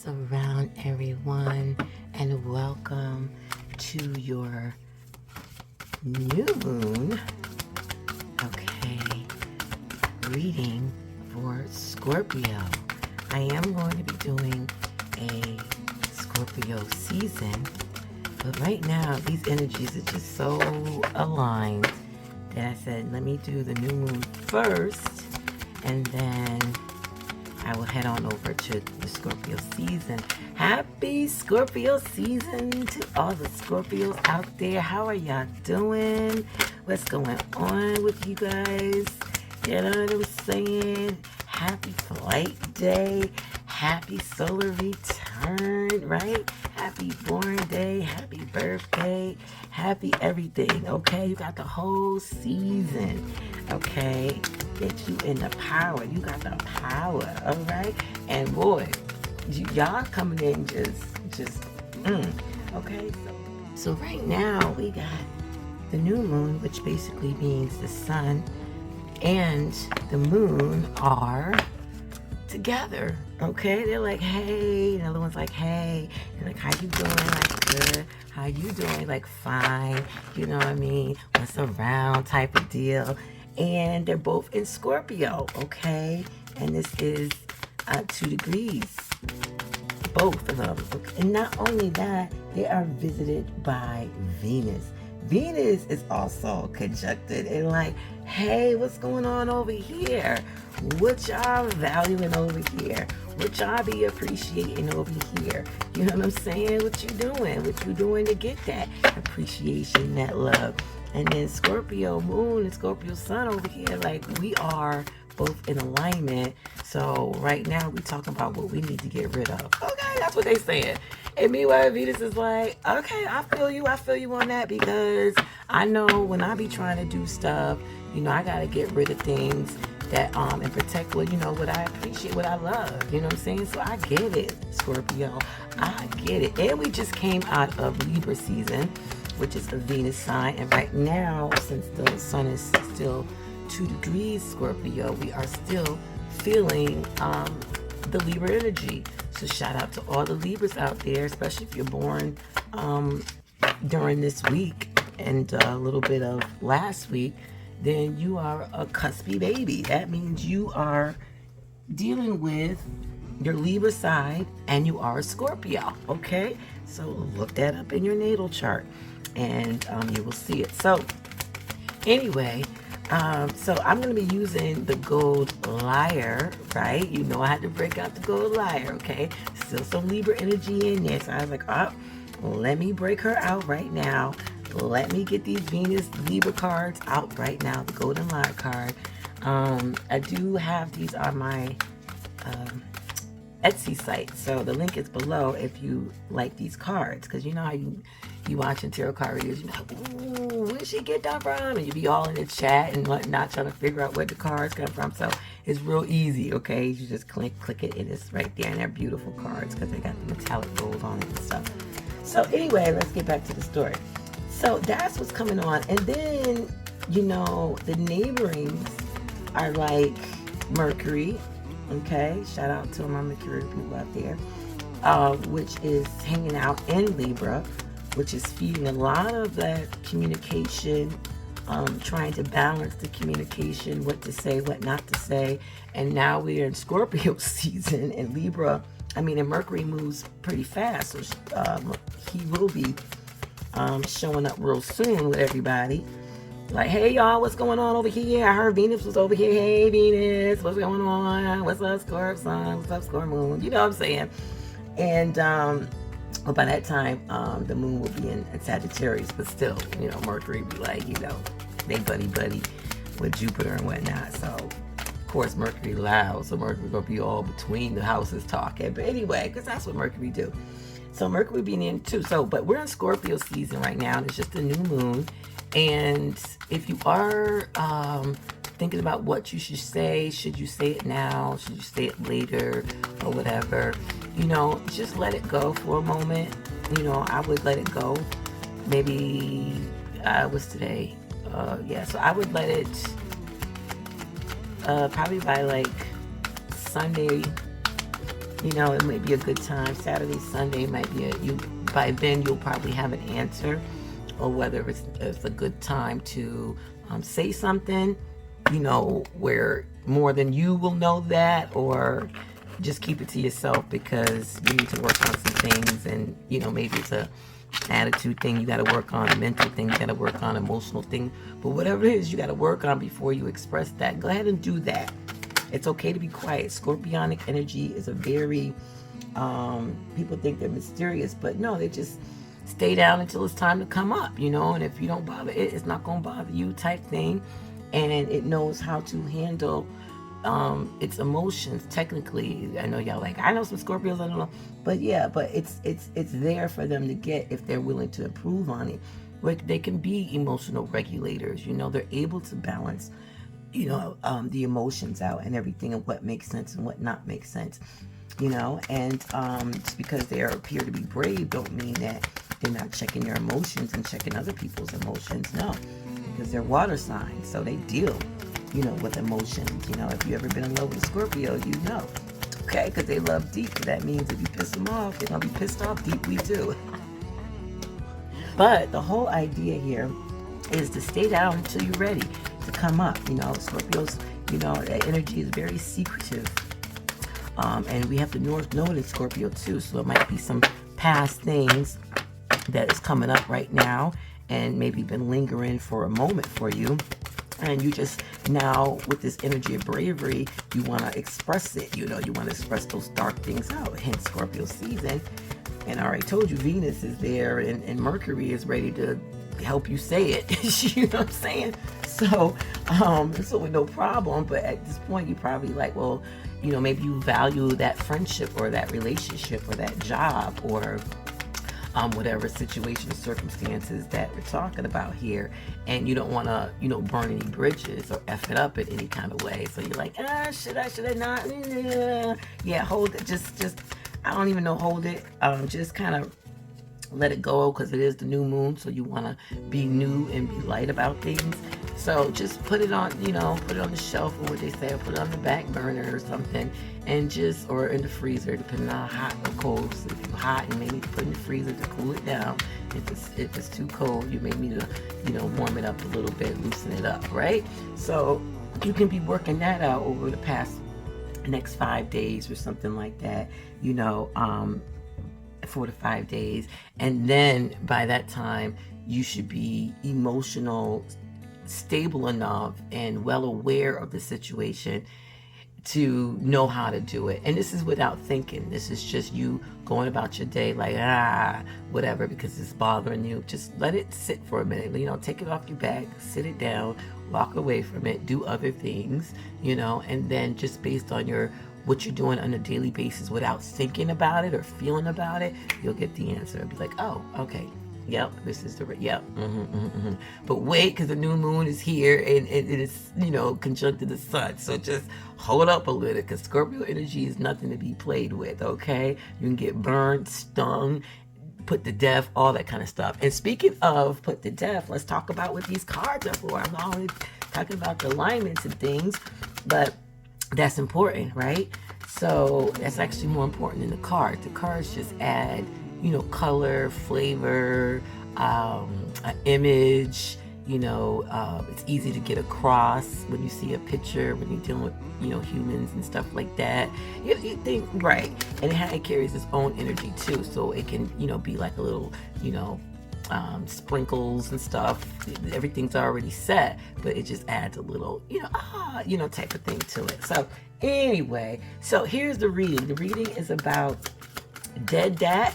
Peace around everyone, and welcome to your new moon, reading for Scorpio. I am going to be doing a Scorpio season, but right now these energies are just so aligned that I said, let me do the new moon first, and then I will head on over to the Scorpio season. Happy Scorpio season to all the Scorpios out there. How are y'all doing? What's going on with you guys? You know what I'm saying? Happy flight day. Happy solar return, right? Happy born day. Happy birthday. Happy everything, okay? You got the whole season, okay? Get you in the power. You got the power, all right? And boy, y'all coming in okay? So right now we got the new moon, which basically means the sun and the moon are together, okay? They're like, hey. The other one's like, hey. And like, how you doing? Like, good. How you doing? Like, fine. You know what I mean? What's around type of deal. And they're both in Scorpio, okay? And this is 2 degrees, both of them. Okay? And not only that, they are visited by Venus. Venus is also conjuncted and like, hey, what's going on over here? What y'all valuing over here? What y'all be appreciating over here? You know what I'm saying? What you doing? What you doing to get that appreciation, that love? And then Scorpio moon and Scorpio sun over here, like we are both in alignment. So right now we talking about what we need to get rid of. Okay, that's what they saying. And meanwhile, Venus is like, okay, I feel you on that, because I know when I be trying to do stuff, you know, I gotta get rid of things that and protect what, you know, what I appreciate, what I love. You know what I'm saying? So I get it, Scorpio. I get it. And we just came out of Libra season, which is a Venus sign. And right now, since the sun is still 2 degrees Scorpio, we are still feeling the Libra energy. So shout out to all the Libras out there, especially if you're born during this week and a little bit of last week. Then you are a cuspy baby. That means you are dealing with your Libra side and you are a Scorpio, okay? So look that up in your natal chart and you will see it. So anyway, so I'm going to be using the gold lyre, right? You know I had to break out the gold lyre, okay? Still some Libra energy in there. So I was like, oh, let me break her out right now. Let me get these Venus Libra cards out right now, the golden lyre card. I do have these on my Etsy site, so the link is below if you like these cards, because you know how you watching tarot card readers, you be like, ooh, where'd she get that from? And you be all in the chat and whatnot trying to figure out where the cards come from. So it's real easy, okay? You just click it and it's right there, and they're beautiful cards because they got the metallic gold on it and stuff. So anyway, let's get back to the story. So that's what's coming on. And then, you know, the neighborings are like Mercury, okay? Shout out to my Mercury people out there, which is hanging out in Libra, which is feeding a lot of that communication, trying to balance the communication, what to say, what not to say. And now we're in Scorpio season, and Libra, and Mercury moves pretty fast. So he will be showing up real soon with everybody. Like, hey y'all, what's going on over here? I heard Venus was over here. Hey Venus, what's going on? What's up, Scorp sun? What's up, Scorp moon? You know what I'm saying? And well, by that time, the moon will be in Sagittarius, but still, you know, Mercury be like, you know, they buddy with Jupiter and whatnot. So of course Mercury loud, so Mercury gonna be all between the houses talking. But anyway, because that's what Mercury do. So Mercury being in too. So, but we're in Scorpio season right now. And it's just a new moon. And if you are thinking about what you should say you say it now? Should you say it later or whatever? You know, just let it go for a moment. You know, I would let it go. Maybe, what's today? Yeah, so I would let it probably by like Sunday You know, it might be a good time. Saturday, Sunday might be by then you'll probably have an answer, or whether it's a good time to say something, you know, where more than you will know that, or just keep it to yourself because you need to work on some things. And, you know, maybe it's a attitude thing you got to work on, a mental thing you got to work on, emotional thing. But whatever it is you got to work on before you express that, go ahead and do that. It's okay to be quiet. Scorpionic energy is a very, people think they're mysterious, but no, they just stay down until it's time to come up, you know, and if you don't bother it, it's not going to bother you type thing. And it knows how to handle its emotions. Technically, I know y'all like, I know some Scorpios, I don't know, but yeah, but it's there for them to get if they're willing to improve on it. Like, they can be emotional regulators, you know, they're able to balance, you know, the emotions out and everything, and what makes sense and what not makes sense, you know. And just because they appear to be brave don't mean that they're not checking their emotions and checking other people's emotions. No, because they're water signs, so they deal, you know, with emotions. You know, if you ever been in love with a Scorpio, you know, okay, because they love deep. That means if you piss them off, they're gonna be pissed off deeply too. But the whole idea here is to stay down until you're ready to come up. You know, Scorpios, you know, that energy is very secretive. And we have to know it in Scorpio too. So it might be some past things that is coming up right now and maybe been lingering for a moment for you. And you just now, with this energy of bravery, you want to express it. You know, you want to express those dark things out. Hence Scorpio season. And I already told you, Venus is there and Mercury is ready to help you say it. You know what I'm saying? So, so with no problem. But at this point, you probably like, well, you know, maybe you value that friendship or that relationship or that job or whatever situation or circumstances that we're talking about here, and you don't want to, you know, burn any bridges or F it up in any kind of way. So you're like, should I not? Yeah, hold it. Just, I don't even know, hold it. Just kind of let it go, because it is the new moon, so you want to be new and be light about things. So just put it on, you know, put it on the shelf, or what they say, or put it on the back burner or something, and just, or in the freezer, depending on how hot or cold. So if you're hot, you may need to put it in the freezer to cool it down. If it's too cold, you may need to, you know, warm it up a little bit, loosen it up, right? So you can be working that out over the past next 5 days or something like that, you know, 4 to 5 days. And then by that time, you should be stable enough and well aware of the situation to know how to do it. And this is without thinking. This is just you going about your day like, whatever, because it's bothering you. Just let it sit for a minute. You know, take it off your back, sit it down, walk away from it, do other things, you know, and then just based on what you're doing on a daily basis without thinking about it or feeling about it, you'll get the answer. It'll be like, oh, okay. Yep, this is the, yep. But wait, because the new moon is here and it is, you know, conjunct to the sun. So just hold up a little, because Scorpio energy is nothing to be played with, okay? You can get burned, stung, put to death, all that kind of stuff. And speaking of put to death, let's talk about what these cards are for. I'm always talking about the alignments and things, but that's important, right? So that's actually more important than the cards. The cards just add, you know, color, flavor, an image, you know, it's easy to get across when you see a picture, when you're dealing with, you know, humans and stuff like that. You think, right, and it carries its own energy too, so it can, you know, be like a little, you know, sprinkles and stuff. Everything's already set, but it just adds a little, you know, type of thing to it. So anyway, so here's the reading. The reading is about dead dad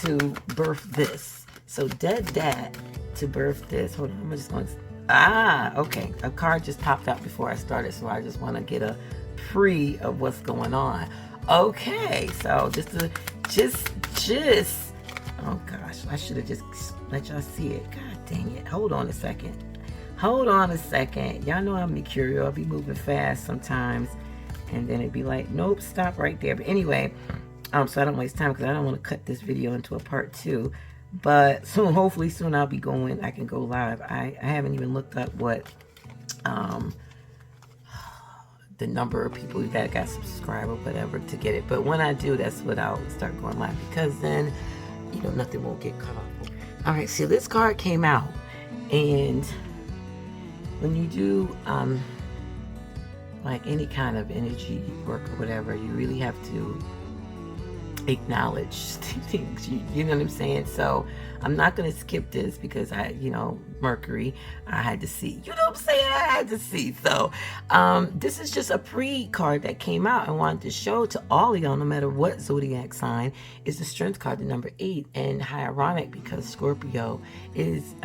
to birth this. So dead dad to birth this. Hold on, I'm just going to, okay, a card just popped out before I started, so I just want to get a pre of what's going on. Okay, so just oh gosh, I should have just let y'all see it. God dang it. Hold on a second. Y'all know I'm Mercurial. I'll be moving fast sometimes, and then it'd be like, nope, stop right there. But anyway, so I don't waste time, because I don't want to cut this video into a part 2. But soon, hopefully soon, I can go live. I haven't even looked up what the number of people that got subscribed or whatever to get it. But when I do, that's when I'll start going live, because then, you know, nothing won't get cut off. All right, so this card came out, and when you do like any kind of energy work or whatever, you really have to acknowledge things. You know what I'm saying? So I'm not going to skip this because Mercury, I had to see. You know what I'm saying? I had to see. So this is just a pre-card that came out. I wanted to show to all of y'all, no matter what zodiac sign, is the strength card, the number 8. And how ironic, because Scorpio is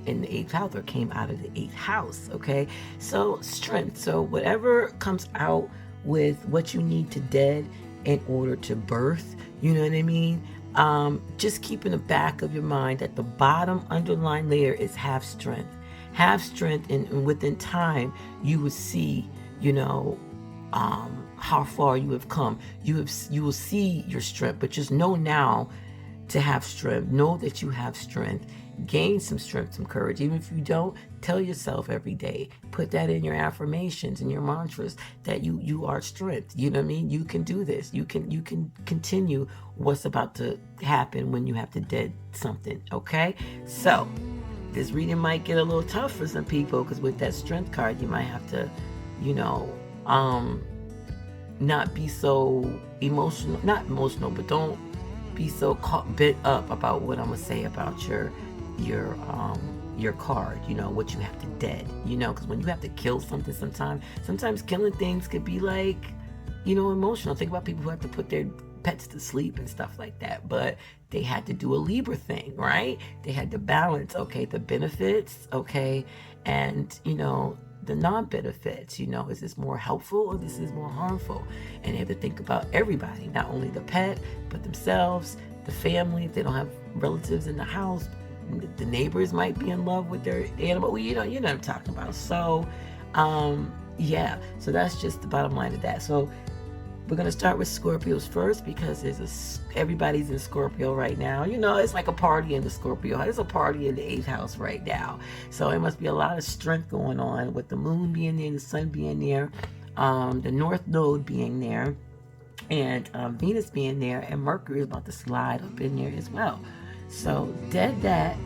in the 8th house, or came out of the 8th house. Okay, so strength. So whatever comes out with what you need to dead in order to birth, you know what I mean? Just keep in the back of your mind that the bottom underlying layer is half strength. Half strength, and within time, you will see, you know, how far you have come. You will see your strength, but just know now to have strength. Know that you have strength. Gain some strength, some courage. Even if you don't, tell yourself every day. Put that in your affirmations and your mantras that you are strength. You know what I mean? You can do this. You can continue what's about to happen when you have to dead something. Okay? So this reading might get a little tough for some people, because with that strength card, you might have to, you know, not be so emotional. Not emotional, but don't be so bit up about what I'm gonna say about your card, you know, what you have to dead, you know, because when you have to kill something, sometimes killing things could be like, you know, emotional. Think about people who have to put their pets to sleep and stuff like that, but they had to do a Libra thing, right? They had to balance, okay, the benefits, okay, and, you know, the non-benefits, you know, is this more helpful or this is more harmful? And they have to think about everybody, not only the pet, but themselves, the family, if they don't have relatives in the house. The neighbors might be in love with their animal. Well, you know what I'm talking about. So, yeah. So that's just the bottom line of that. So we're gonna start with Scorpios first, because everybody's in Scorpio right now. You know, it's like a party in the Scorpio. There's a party in the 8th house right now. So it must be a lot of strength going on with the moon being there, the sun being there, the North Node being there, and Venus being there, and Mercury is about to slide up in there as well. So dead that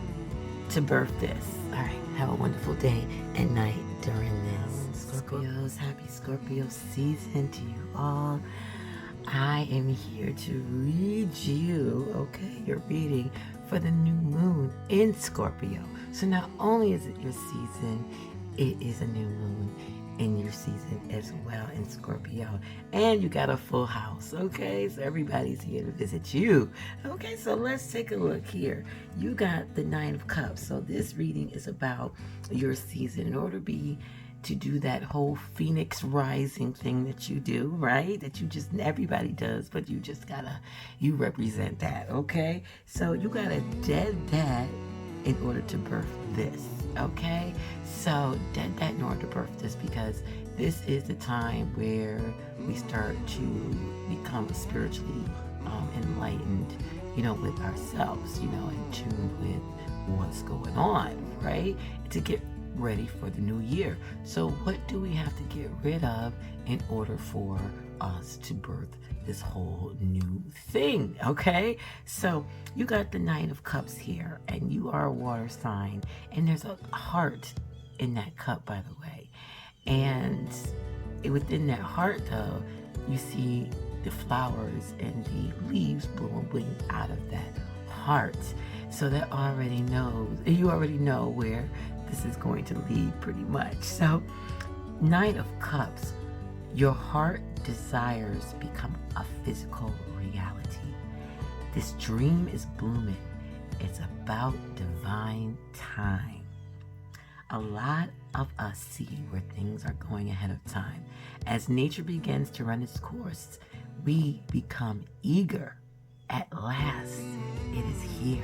to birth this. All right, have a wonderful day and night during this. Scorpios, happy Scorpio season to you all. I am here to read you, okay, your reading for the new moon in Scorpio. So not only is it your season, it is a new moon in your season as well in Scorpio, and you got a full house. Okay, so everybody's here to visit you. Okay, so let's take a look here. You got the 9 of Cups. So this reading is about your season. In order to do that whole phoenix rising thing that you do, right? That everybody does, but you represent that. Okay, so you gotta dead that in order to birth this. Okay, so dead that in order to birth this, because this is the time where we start to become spiritually enlightened, you know, with ourselves, you know, in tune with what's going on, right? To get ready for the new year. So what do we have to get rid of in order for us to birth this whole new thing? Okay, so you got the 9 of Cups here, and you are a water sign, and there's a heart in that cup, by the way. And within that heart, though, you see the flowers and the leaves blowing out of that heart. So you already know where this is going to lead, pretty much. So 9 of Cups, your heart desires become a physical reality. This dream is blooming. It's about divine time. A lot of us see where things are going ahead of time. As nature begins to run its course, we become eager. At last, it is here.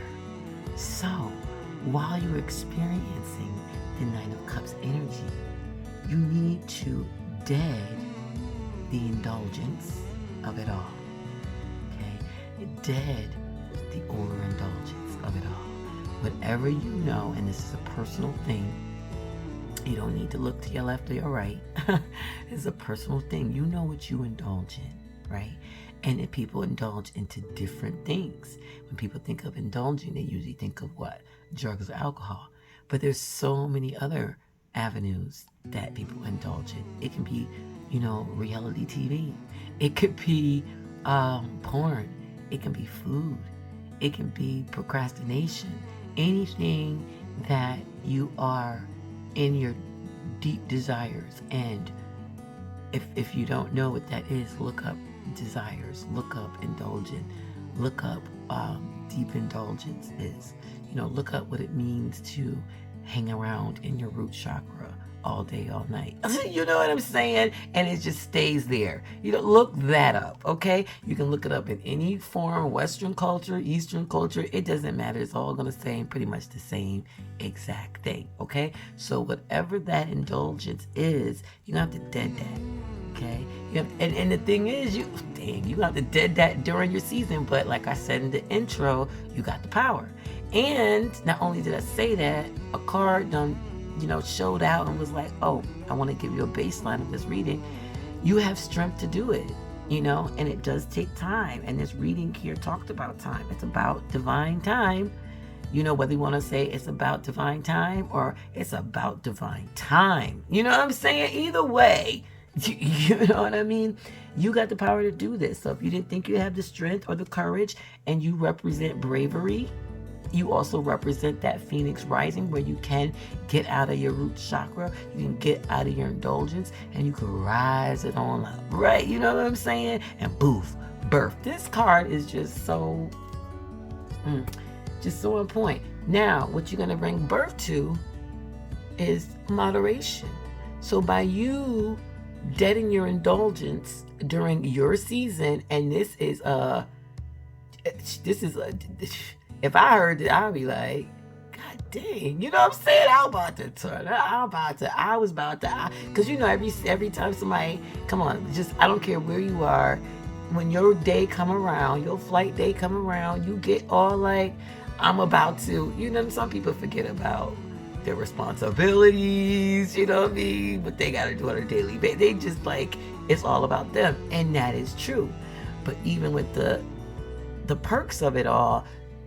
So, while you're experiencing the 9 of Cups energy, you need to dead the indulgence of it all. Okay? Dead the overindulgence of it all. Whatever you know, and this is a personal thing, You don't need to look to your left or your right. It's a personal thing. You know what you indulge in, right? And if people indulge into different things. When people think of indulging, they usually think of what? Drugs or alcohol. But there's so many other avenues that people indulge in. It can be, reality TV. It could be porn. It can be food. It can be procrastination. Anything that you are in your deep desires. And if you don't know what that is, look up desires, look up indulgent, look up deep indulgence is. Look up what it means to hang around in your root chakra all day, all night. You know what I'm saying? And it just stays there. Look that up, okay? You can look it up in any form, Western culture, Eastern culture. It doesn't matter. It's all going to say pretty much the same exact thing, okay? So whatever that indulgence is, you have to dead that, okay? And the thing is, you have to dead that during your season. But like I said in the intro, you got the power. And not only did I say that, a card showed out and was like, oh, I want to give you a baseline of this reading. You have strength to do it, and it does take time. And this reading here talked about time. It's about divine time. Whether you want to say it's about divine time or it's about divine time. You know what I'm saying? Either way, you know what I mean? You got the power to do this. So if you didn't think you have the strength or the courage and you represent bravery, you also represent that Phoenix rising where you can get out of your root chakra, you can get out of your indulgence, and you can rise it on up, right? You know what I'm saying? And poof, birth. This card is just so on point. Now, what you're going to bring birth to is moderation. So by you deading your indulgence during your season, and this is if I heard it, I'd be like, God dang, you know what I'm saying? I was about to, because every time somebody, come on, I don't care where you are, when your day come around, your flight day come around, you get all like, I'm about to, some people forget about their responsibilities, what I mean? What they got to do on a daily basis. They just like, it's all about them. And that is true. But even with the perks of it all,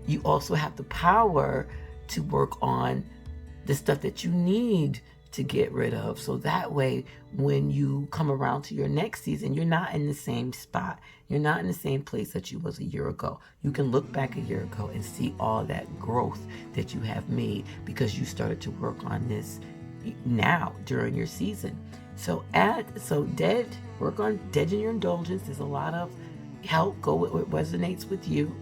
you also have the power to work on the stuff that you need to get rid of. So that way, when you come around to your next season, you're not in the same spot. You're not in the same place that you was a year ago. You can look back a year ago and see all that growth that you have made because you started to work on this now during your season. So work on deading your indulgence. There's a lot of help. Go with what resonates with you.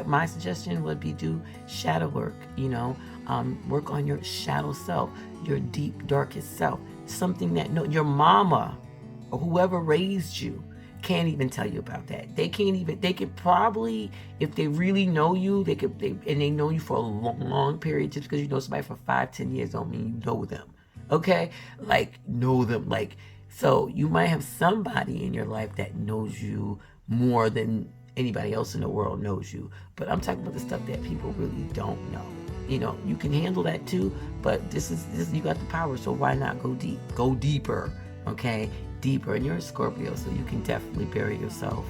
My suggestion would be do shadow work. Work on your shadow self, your deep darkest self. Something that your mama or whoever raised you can't even tell you about that. They could probably, if they really know you, they know you for a long period. Just because you know somebody for 5-10 years don't mean you know them. Okay, know them. So you might have somebody in your life that knows you more than anybody else in the world knows you. But I'm talking about the stuff that people really don't know. You can handle that too, but this you got the power, so why not go deep? Go deeper, okay? Deeper. And you're a Scorpio, so you can definitely bury yourself.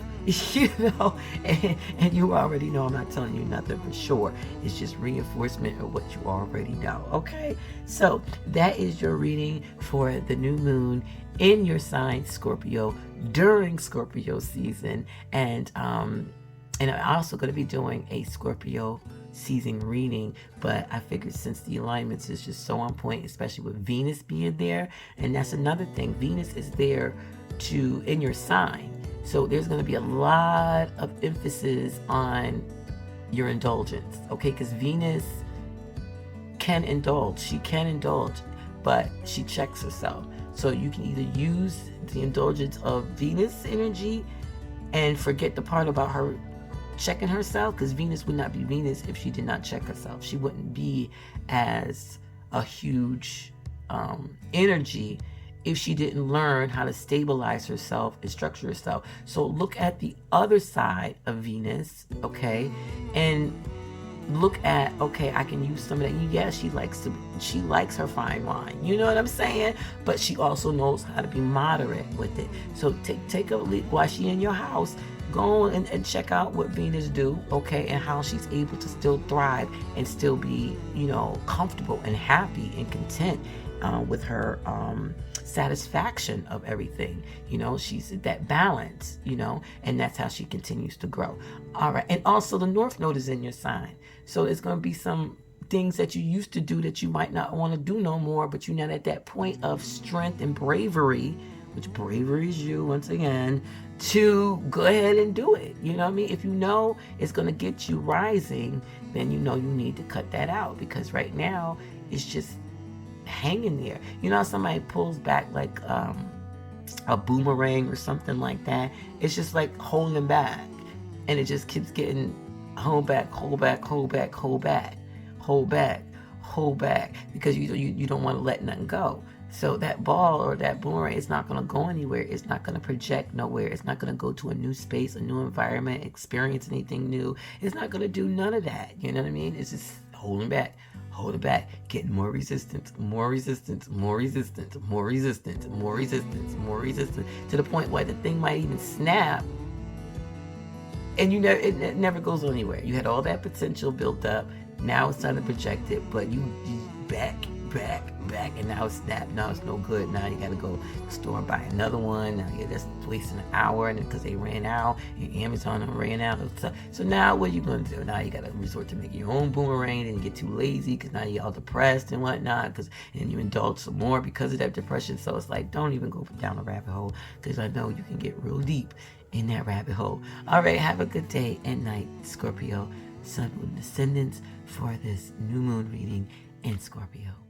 And you already know I'm not telling you nothing for sure. It's just reinforcement of what you already know, okay? So that is your reading for the new moon in your sign, Scorpio, during Scorpio season. And I'm also going to be doing a Scorpio season reading, but I figured since the alignments is just so on point, especially with Venus being there, and that's another thing, Venus is there in your sign. So there's going to be a lot of emphasis on your indulgence, okay? Because Venus can indulge. She can indulge, but she checks herself. So you can either use the indulgence of Venus energy and forget the part about her checking herself, because Venus would not be Venus if she did not check herself. She wouldn't be as a huge energy if she didn't learn how to stabilize herself and structure herself. So look at the other side of Venus, okay? And look at, okay, I can use some of that. Yeah, she likes her fine wine. You know what I'm saying? But she also knows how to be moderate with it. So take a leap while she in your house. Go on and check out what Venus do, okay, and how she's able to still thrive and still be, comfortable and happy and content with her satisfaction of everything. She's at that balance, and that's how she continues to grow. All right. And also the North Node is in your sign. So it's going to be some things that you used to do that you might not want to do no more, but you're not at that point of strength and bravery, which bravery is you once again, to go ahead and do it. You know what I mean? If you know it's going to get you rising, then you need to cut that out, because right now it's just hanging there. How somebody pulls back like a boomerang or something like that? It's just like holding back, and it just keeps getting hold back, because you don't want to let nothing go. So that ball or that boomerang is not going to go anywhere. It's not going to project nowhere. It's not going to go to a new space, a new environment, experience anything new. It's not going to do none of that. You know what I mean? It's just holding back, getting more resistance, to the point where the thing might even snap, and it never goes anywhere. You had all that potential built up. Now it's time to project it, but you back, and now it's snapped. Now it's no good. Now you got to go to the store and buy another one. Now you're just wasting an hour, and because they ran out, and Amazon ran out. So now what are you going to do? Now you got to resort to making your own boomerang, and you get too lazy because now you're all depressed and whatnot, and you indulge some more because of that depression. So it's like, don't even go down a rabbit hole, because I know you can get real deep in that rabbit hole. All right, have a good day and night, Scorpio, Sun, Moon, Ascendants, for this new moon reading in Scorpio.